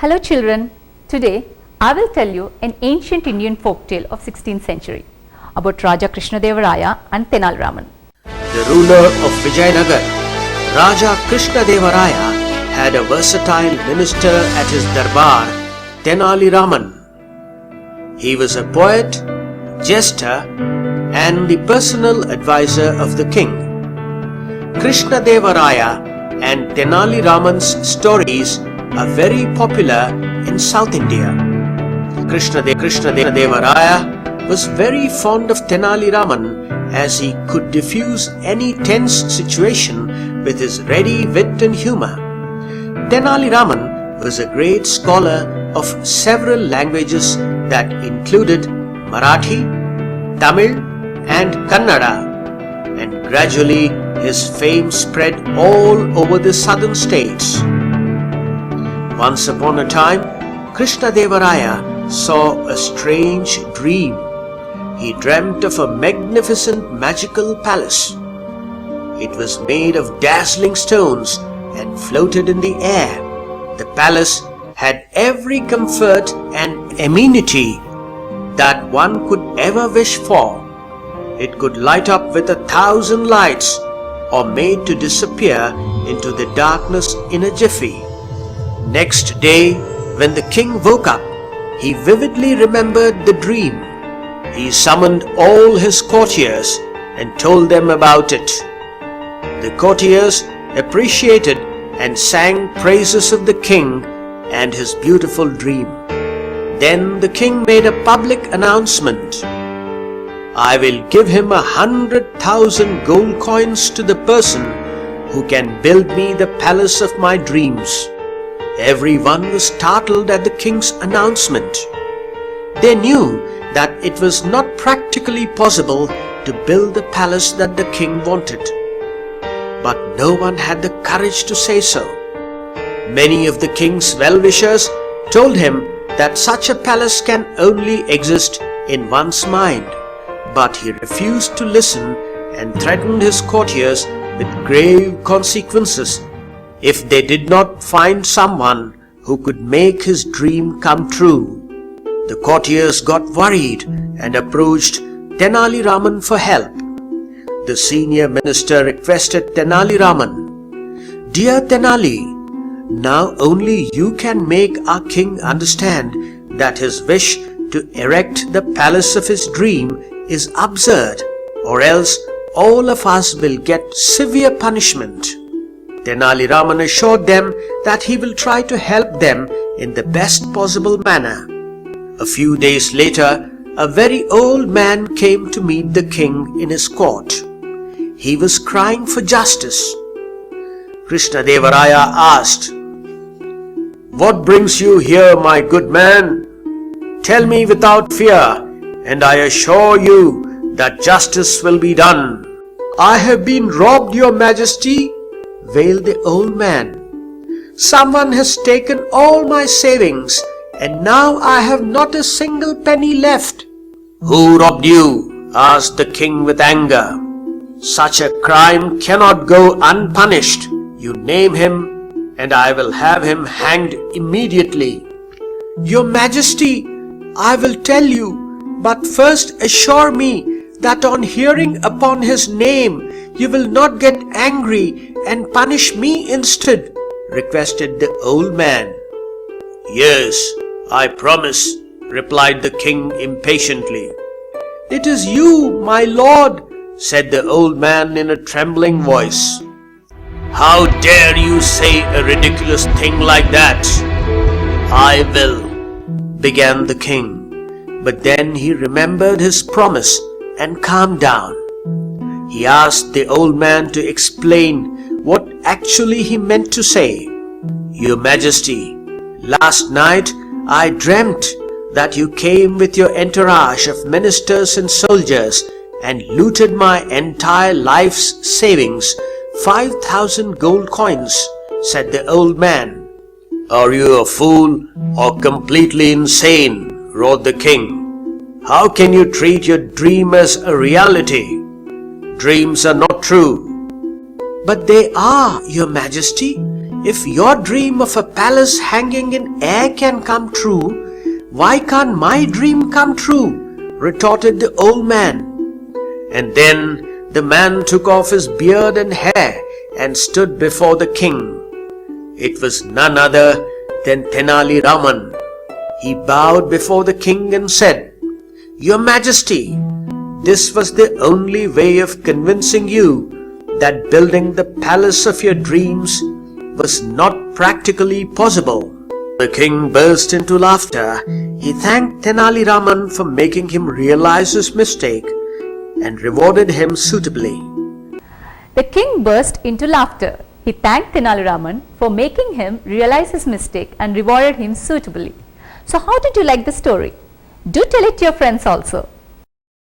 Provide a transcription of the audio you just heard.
Hello children, today I will tell you an ancient Indian folktale of 16th century about Raja Krishnadevaraya and Tenali Raman. The ruler of Vijayanagar, Raja Krishnadevaraya, had a versatile minister at his darbar, Tenali Raman. He was a poet, jester, and the personal advisor of the king. Krishnadevaraya and Tenali Raman's stories are very popular in South India. Krishnadevaraya was very fond of Tenali Raman as he could diffuse any tense situation with his ready wit and humor. Tenali Raman was a great scholar of several languages that included Marathi, Tamil, and Kannada, and gradually his fame spread all over the southern states. Once upon a time, Krishnadevaraya saw a strange dream. He dreamt of a magnificent magical palace. It was made of dazzling stones and floated in the air. The palace had every comfort and amenity that one could ever wish for. It could light up with 1,000 lights or made to disappear into the darkness in a jiffy. Next day, when the king woke up, he vividly remembered the dream. He summoned all his courtiers and told them about it. The courtiers appreciated and sang praises of the king and his beautiful dream. Then the king made a public announcement. I will give him 100,000 gold coins to the person who can build me the palace of my dreams. Everyone was startled at the king's announcement. They knew that it was not practically possible to build the palace that the king wanted. But no one had the courage to say so. Many of the king's well-wishers told him that such a palace can only exist in one's mind. But he refused to listen and threatened his courtiers with grave consequences if they did not find someone who could make his dream come true. The courtiers got worried and approached Tenali Raman for help. The senior minister requested Tenali Raman, Dear Tenali, now only you can make our king understand that his wish to erect the palace of his dream is absurd, or else all of us will get severe punishment. Tenali Raman assured them that he will try to help them in the best possible manner. A few days later, a very old man came to meet the king in his court. He was crying for justice. Krishnadevaraya asked, What brings you here, my good man? Tell me without fear, and I assure you that justice will be done. I have been robbed, your majesty, wailed the old man. Someone has taken all my savings, and now I have not a single penny left. Who robbed you? Asked the king with anger. Such a crime cannot go unpunished. You name him, and I will have him hanged immediately. Your majesty, I will tell you, but first assure me that on hearing upon his name, you will not get angry and punish me instead, requested the old man. Yes, I promise, replied the king impatiently. It is you, my lord, said the old man in a trembling voice. How dare you say a ridiculous thing like that? I will, began the king, but then he remembered his promise and calmed down. He asked the old man to explain what actually he meant to say. Your Majesty, last night I dreamt that you came with your entourage of ministers and soldiers and looted my entire life's savings, 5,000 gold coins, said the old man. Are you a fool or completely insane? Roared the king. How can you treat your dream as a reality? Dreams are not true. But they are, your majesty. If your dream of a palace hanging in air can come true, why can't my dream come true? Retorted the old man. And then the man took off his beard and hair and stood before the king. It was none other than Tenali Raman. He bowed before the king and said, "Your Majesty, this was the only way of convincing you that building the palace of your dreams was not practically possible." The king burst into laughter. He thanked Tenali Raman for making him realize his mistake and rewarded him suitably. The king burst into laughter. He thanked Tenali Raman for making him realize his mistake and rewarded him suitably. So how did you like the story? Do tell it to your friends also.